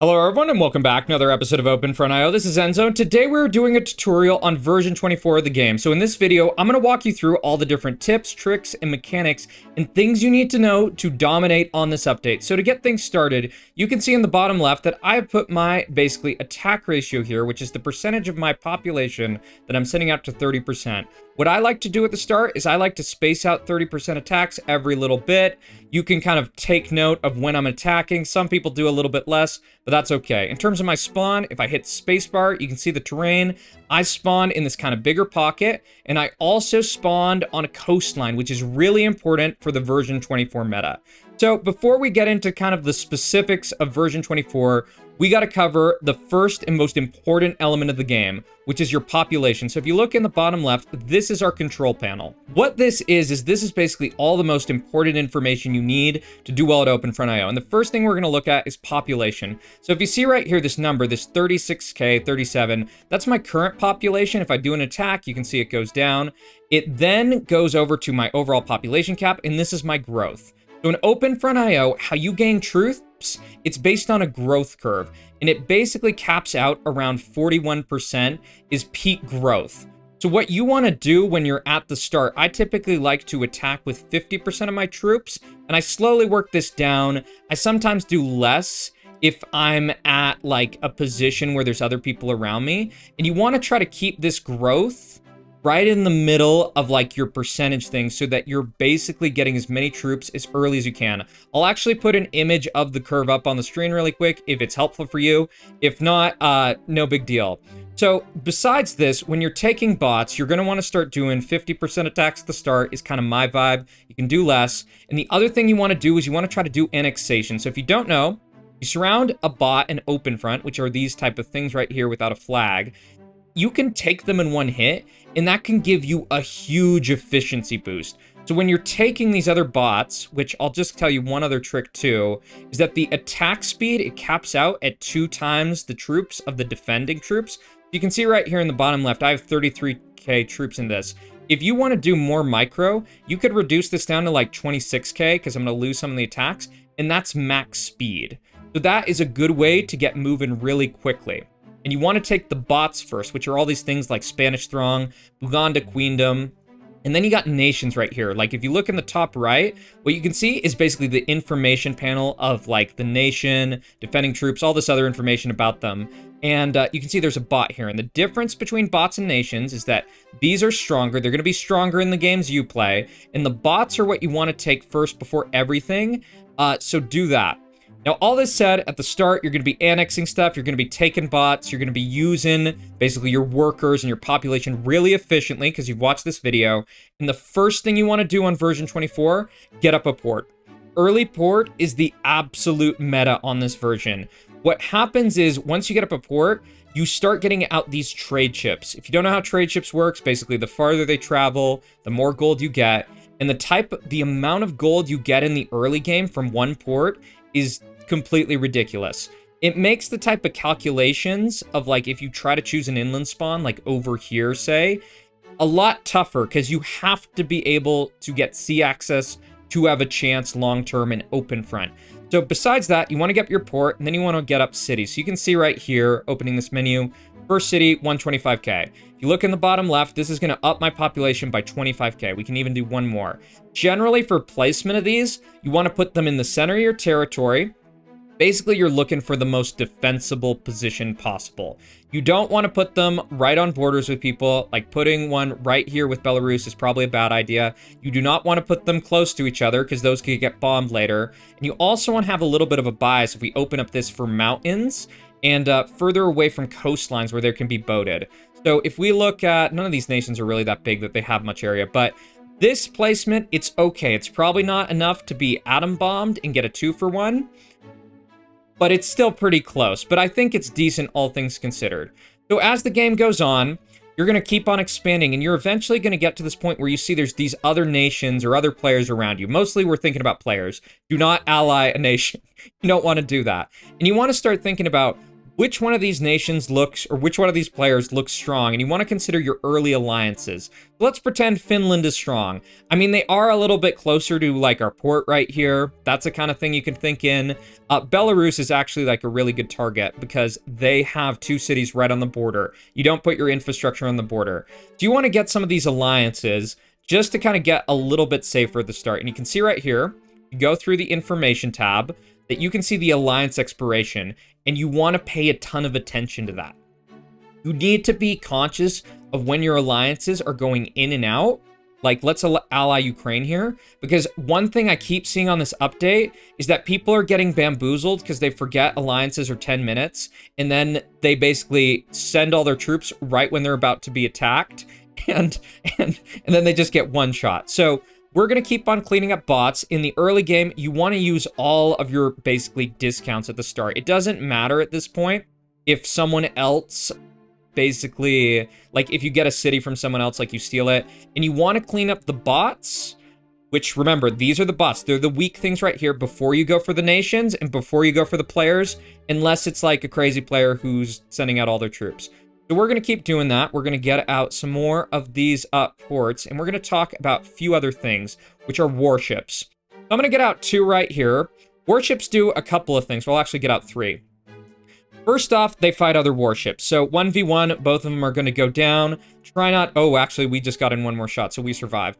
Hello everyone and welcome back to another episode of OpenFront.io. This is Enzo and today we're doing a tutorial on version 24 of the game. So in this video, I'm going to walk you through all the different tips, tricks, and mechanics and things you need to know to dominate on this update. So to get things started, you can see in the bottom left that I've put my basically attack ratio here, which is the percentage of my population that I'm sending out to 30%. What I like to do at the start is I like to space out 30% attacks every little bit. You can kind of take note of when I'm attacking. Some people do a little bit less, but that's okay. In terms of my spawn, if I hit spacebar, you can see the terrain. I spawned in this kind of bigger pocket, and I also spawned on a coastline, which is really important for the version 24 meta. So before we get into kind of the specifics of version 24, we got to cover the first and most important element of the game, which is your population. So if you look in the bottom left, this is our control panel. What this is this is basically all the most important information you need to do well at OpenFront.io. And the first thing we're going to look at is population. So if you see right here, this number, this 36K, 37, that's my current population. If I do an attack, you can see it goes down. It then goes over to my overall population cap, and this is my growth. So in OpenFront.io, how you gain troops, it's based on a growth curve, and it basically caps out around 41% is peak growth. So what you want to do when you're at the start, I typically like to attack with 50% of my troops, and I slowly work this down. I sometimes do less if I'm at like a position where there's other people around me, and you want to try to keep this growth right in the middle of like your percentage thing so that you're basically getting as many troops as early as you can. I'll actually put an image of the curve up on the screen really quick if it's helpful for you. If not, no big deal. So besides this, when you're taking bots, you're going to want to start doing 50% attacks at the start is kind of my vibe. You can do less. And the other thing you want to do is you want to try to do annexation. So if you don't know, you surround a bot and open front, which are these type of things right here without a flag. You can take them in one hit, and that can give you a huge efficiency boost. So when you're taking these other bots, which I'll just tell you one other trick too, is that the attack speed, it caps out at 2 times the troops of the defending troops. You can see right here in the bottom left, I have 33K troops in this. If you want to do more micro, you could reduce this down to like 26K, because I'm going to lose some of the attacks, and that's max speed. So that is a good way to get moving really quickly. And you want to take the bots first, which are all these things like Spanish Throng, Buganda Queendom, and then you got nations right here. Like if you look in the top right, what you can see is basically the information panel of like the nation, defending troops, all this other information about them. And you can see there's a bot here. And the difference between bots and nations is that these are stronger. They're going to be stronger in the games you play. And the bots are what you want to take first before everything. So do that. Now, all this said, at the start, you're going to be annexing stuff, you're going to be taking bots, you're going to be using basically your workers and your population really efficiently because you've watched this video. And the first thing you want to do on version 24, get up a port. Early port is the absolute meta on this version. What happens is, once you get up a port, you start getting out these trade chips. If you don't know how trade chips works, basically the farther they travel, the more gold you get. And the amount of gold you get in the early game from one port is completely ridiculous. It makes the type of calculations of like if you try to choose an inland spawn, like over here, say, a lot tougher because you have to be able to get sea access to have a chance long-term in open front. So besides that, you want to get up your port, and then you want to get up cities. So you can see right here, opening this menu, first city, 125K. If you look in the bottom left, this is going to up my population by 25K. We can even do one more. Generally, for placement of these, you want to put them in the center of your territory. Basically, you're looking for the most defensible position possible. You don't want to put them right on borders with people. Like putting one right here with Belarus is probably a bad idea. You do not want to put them close to each other because those could get bombed later. And you also want to have a little bit of a bias if we open up this for mountains and further away from coastlines where there can be boated. So if we look at, none of these nations are really that big that they have much area, but this placement, it's okay. It's probably not enough to be atom bombed and get a 2-for-1. But it's still pretty close. But I think it's decent, all things considered. So as the game goes on, you're going to keep on expanding, and you're eventually going to get to this point where you see there's these other nations or other players around you. Mostly we're thinking about players. Do not ally a nation. You don't want to do that. And you want to start thinking about which one of these nations looks, or which one of these players looks strong, and you want to consider your early alliances. Let's pretend Finland is strong. I mean, they are a little bit closer to like our port right here. That's the kind of thing you can think in. Belarus is actually like a really good target because they have 2 cities right on the border. You don't put your infrastructure on the border. Do you want to get some of these alliances just to kind of get a little bit safer at the start? And you can see right here, you go through the information tab, that you can see the alliance expiration, and you want to pay a ton of attention to that. You need to be conscious of when your alliances are going in and out. Like, let's ally Ukraine here, because one thing I keep seeing on this update is that people are getting bamboozled because they forget alliances are 10 minutes, and then they basically send all their troops right when they're about to be attacked, and then they just get one shot. So we're going to keep on cleaning up bots. In the early game, you want to use all of your basically discounts at the start. It doesn't matter at this point if someone else basically, like if you get a city from someone else, like you steal it, and you want to clean up the bots, which remember, these are the bots. They're the weak things right here before you go for the nations and before you go for the players, unless it's like a crazy player who's sending out all their troops. So we're going to keep doing that. We're going to get out some more of these ports, and we're going to talk about a few other things, which are warships. I'm going to get out 2 right here. Warships do a couple of things. We'll actually get out 3. First off, they fight other warships. So 1v1, both of them are going to go down. Try not... Oh, actually, we just got in one more shot, so we survive.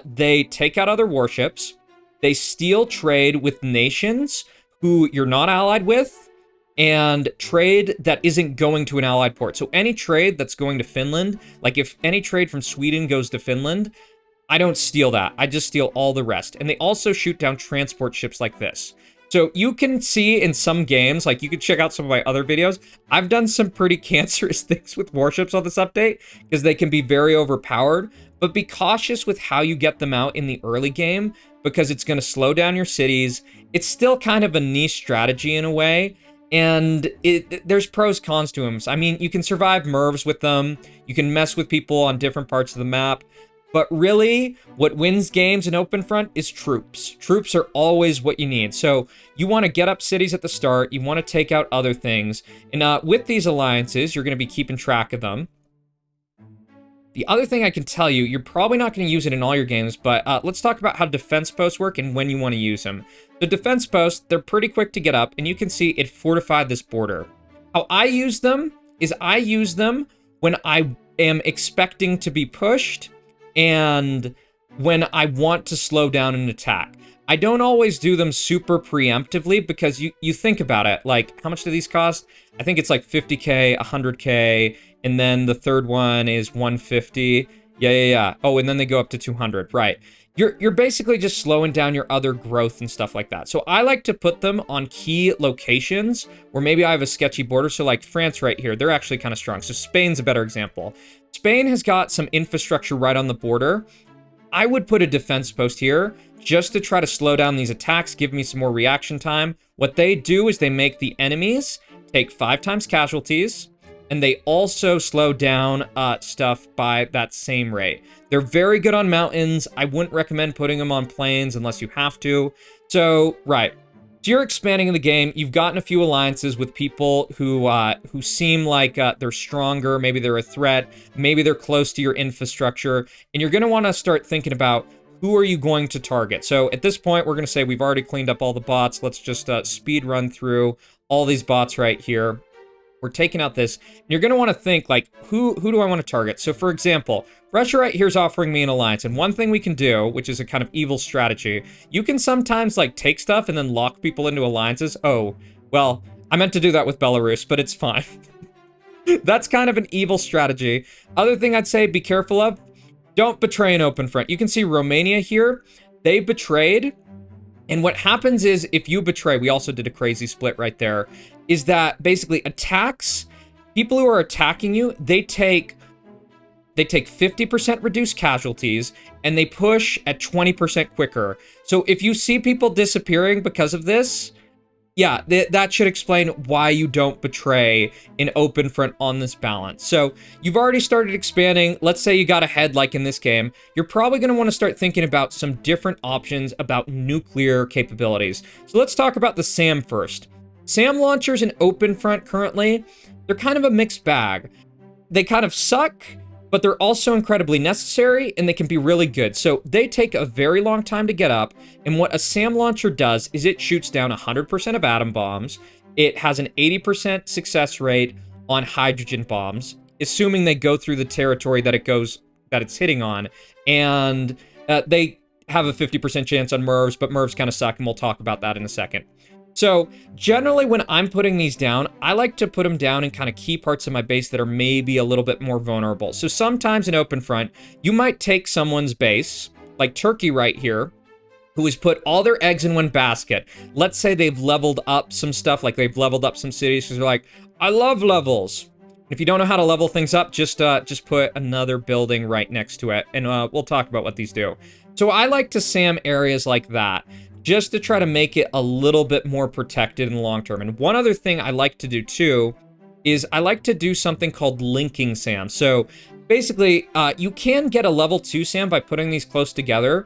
They take out other warships. They steal trade with nations who you're not allied with, and trade that isn't going to an allied port. So any trade that's going to Finland, like if any trade from Sweden goes to Finland, I don't steal that. I just steal all the rest. And they also shoot down transport ships like this. So you can see in some games, like you can check out some of my other videos, I've done some pretty cancerous things with warships on this update because they can be very overpowered, but be cautious with how you get them out in the early game because it's going to slow down your cities. It's still kind of a niche strategy in a way. And there's pros, cons to them. I mean, you can survive MIRVs with them. You can mess with people on different parts of the map. But really, what wins games in Open Front is troops. Troops are always what you need. So you want to get up cities at the start. You want to take out other things. And with these alliances, you're going to be keeping track of them. The other thing I can tell you, you're probably not going to use it in all your games, but let's talk about how defense posts work and when you want to use them. The defense posts, they're pretty quick to get up, and you can see it fortified this border. How I use them is I use them when I am expecting to be pushed and when I want to slow down an attack. I don't always do them super preemptively because you think about it, like how much do these cost? I think it's like 50k, 100k, and then the third one is 150. Yeah. Oh, and then they go up to 200, right. You're basically just slowing down your other growth and stuff like that. So I like to put them on key locations where maybe I have a sketchy border. So like France right here, they're actually kind of strong. So Spain's a better example. Spain has got some infrastructure right on the border. I would put a defense post here just to try to slow down these attacks, give me some more reaction time. What they do is they make the enemies take 5 times casualties, and they also slow down stuff by that same rate. They're very good on mountains. I wouldn't recommend putting them on plains unless you have to. So, right. So you're expanding in the game. You've gotten a few alliances with people who seem like they're stronger. Maybe they're a threat. Maybe they're close to your infrastructure. And you're going to want to start thinking about who are you going to target. So at this point, we're going to say we've already cleaned up all the bots. Let's just speed run through all these bots right here. We're taking out this. And you're going to want to think, like, who do I want to target? So, for example, Russia right here is offering me an alliance. And one thing we can do, which is a kind of evil strategy, you can sometimes, like, take stuff and then lock people into alliances. Oh, well, I meant to do that with Belarus, but it's fine. That's kind of an evil strategy. Other thing I'd say, be careful of, don't betray an open front. You can see Romania here. They betrayed. And what happens is, if you betray, we also did a crazy split right there, is that basically attacks, people who are attacking you, they take 50% reduced casualties, and they push at 20% quicker. So if you see people disappearing because of this, yeah, that should explain why you don't betray an open front on this balance. So you've already started expanding. Let's say you got ahead like in this game. You're probably going to want to start thinking about some different options about nuclear capabilities. So let's talk about the SAM first. SAM launchers in OpenFront currently, they're kind of a mixed bag. They kind of suck, but they're also incredibly necessary, and they can be really good. So they take a very long time to get up, and what a SAM launcher does is it shoots down 100% of atom bombs. It has an 80% success rate on hydrogen bombs, assuming they go through the territory that it's hitting on, and they have a 50% chance on MIRVs, but MIRVs kind of suck, and we'll talk about that in a second. So generally when I'm putting these down, I like to put them down in kind of key parts of my base that are maybe a little bit more vulnerable. So sometimes in OpenFront, you might take someone's base, like Turkey right here, who has put all their eggs in one basket. Let's say they've leveled up some stuff, like they've leveled up some cities, because they're like, I love levels. If you don't know how to level things up, just put another building right next to it, and we'll talk about what these do. So I like to SAM areas like that, just to try to make it a little bit more protected in the long term. And one other thing I like to do too is I like to do something called linking SAM. So basically, you can get a level 2 SAM by putting these close together,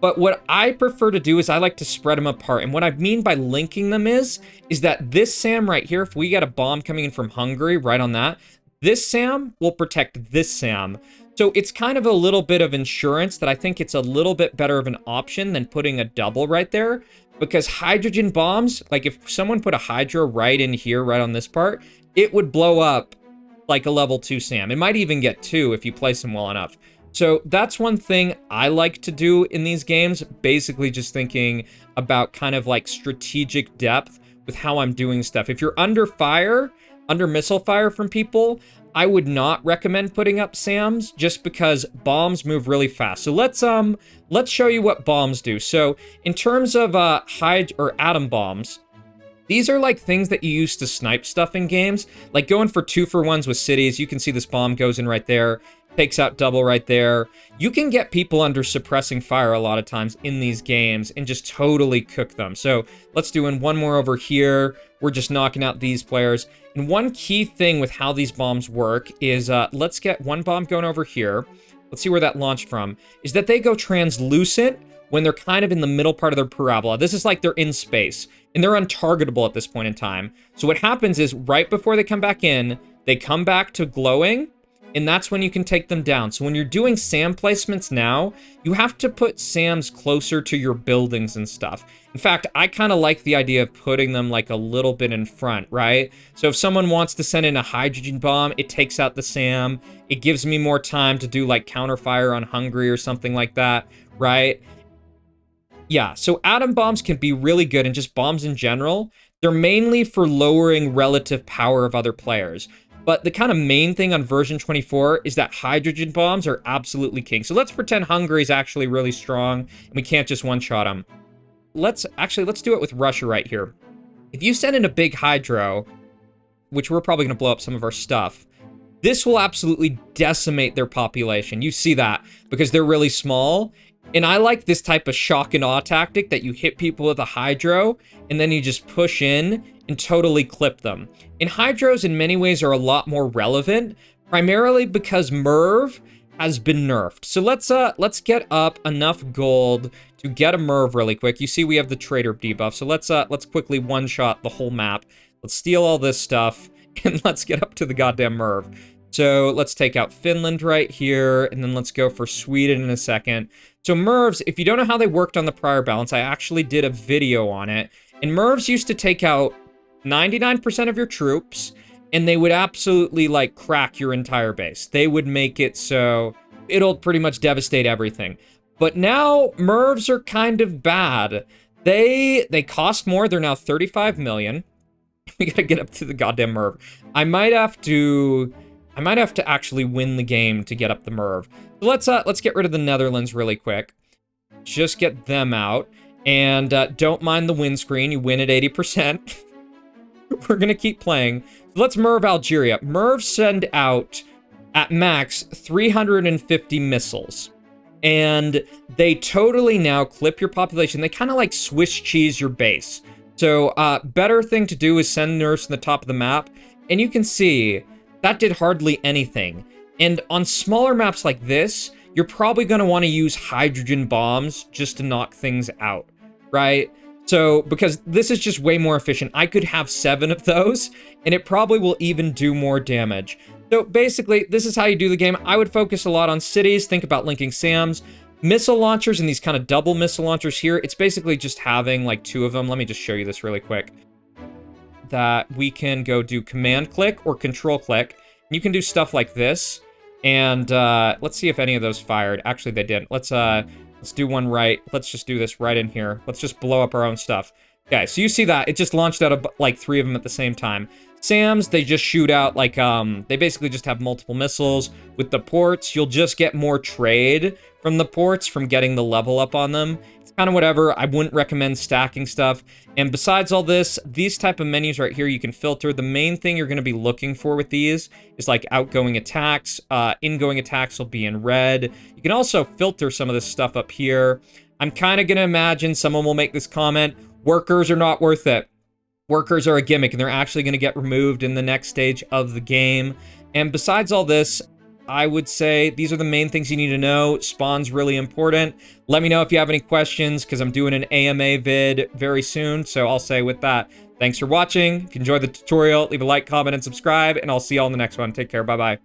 but what I prefer to do is I like to spread them apart. And what I mean by linking them is that this SAM right here, if we get a bomb coming in from Hungary right on that, this SAM will protect this SAM. So it's kind of a little bit of insurance that I think it's a little bit better of an option than putting a double right there, because hydrogen bombs, like if someone put a hydro right in here, right on this part, it would blow up like a level 2 SAM. It might even get 2 if you place them well enough. So that's one thing I like to do in these games, basically just thinking about kind of like strategic depth with how I'm doing stuff. If you're under fire, under missile fire from people, I would not recommend putting up SAMs just because bombs move really fast. So let's show you what bombs do. So in terms of atom bombs, these are like things that you use to snipe stuff in games, like going for 2-for-1s with cities. You can see this bomb goes in right there, takes out double right there. You can get people under suppressing fire a lot of times in these games and just totally cook them. So let's do one more over here. We're just knocking out these players. And one key thing with how these bombs work is, let's get one bomb going over here. Let's see where that launched from. Is that they go translucent when they're kind of in the middle part of their parabola. This is like they're in space, and they're untargetable at this point in time. So what happens is right before they come back in, they come back to glowing, and that's when you can take them down. So when you're doing SAM placements now, you have to put SAMs closer to your buildings and stuff. In fact, I kind of like the idea of putting them like a little bit in front, right? So if someone wants to send in a hydrogen bomb, it takes out the SAM. It gives me more time to do like counterfire on Hungary or something like that, right? Yeah, so atom bombs can be really good, and just bombs in general. They're mainly for lowering relative power of other players. But the kind of main thing on version 24 is that hydrogen bombs are absolutely king. So let's pretend Hungary's actually really strong and we can't just one-shot them. Let's do it with Russia right here. If you send in a big hydro, which we're probably going to blow up some of our stuff, this will absolutely decimate their population. You see that because they're really small. And I like this type of shock and awe tactic that you hit people with a hydro and then you just push in and totally clip them. And hydros in many ways are a lot more relevant, primarily because MIRV has been nerfed. So let's get up enough gold to get a MIRV really quick. You see we have the traitor debuff. So let's quickly one-shot the whole map. Let's steal all this stuff and let's get up to the goddamn MIRV. So let's take out Finland right here, and then let's go for Sweden in a second. So MIRVs, if you don't know how they worked on the prior balance, I actually did a video on it. And MIRVs used to take out 99% of your troops, and they would absolutely like crack your entire base. They would make it so it'll pretty much devastate everything. But now MIRVs are kind of bad. They cost more. They're now 35 million. We gotta get up to the goddamn MIRV. I might have to actually win the game to get up the MIRV. So let's get rid of the Netherlands really quick. Just get them out. And don't mind the windscreen. You win at 80%. We're going to keep playing. Let's MIRV Algeria. MIRVs send out, at max, 350 missiles. And they totally now clip your population. They kind of like Swiss cheese your base. So better thing to do is send nerfs from the top of the map. And you can see that did hardly anything. And on smaller maps like this, you're probably going to want to use hydrogen bombs just to knock things out, right? So, because this is just way more efficient, I could have 7 of those, and it probably will even do more damage. So basically, this is how you do the game. I would focus a lot on cities, think about linking SAMs, missile launchers, and these kind of double missile launchers here. It's basically just having like 2 of them. Let me just show you this really quick. That we can go do command click or control click. You can do stuff like this, and let's see if any of those fired. Actually, they didn't. Let's do one right. Let's just do this right in here. Let's just blow up our own stuff. Okay, so you see that. It just launched out of, like, 3 of them at the same time. SAMs, they just shoot out, like, they basically just have multiple missiles. With the ports, you'll just get more trade from the ports from getting the level up on them. It's kind of whatever. I wouldn't recommend stacking stuff. And besides all this, these type of menus right here, you can filter. The main thing you're going to be looking for with these is, like, outgoing attacks. Ingoing attacks will be in red. You can also filter some of this stuff up here. I'm kind of going to imagine someone will make this comment, workers are not worth it. Workers are a gimmick, and they're actually going to get removed in the next stage of the game. And besides all this, I would say these are the main things you need to know. Spawn's really important. Let me know if you have any questions, because I'm doing an AMA vid very soon. So I'll say with that, thanks for watching. If you enjoyed the tutorial, leave a like, comment, and subscribe, and I'll see you all in the next one. Take care. Bye-bye.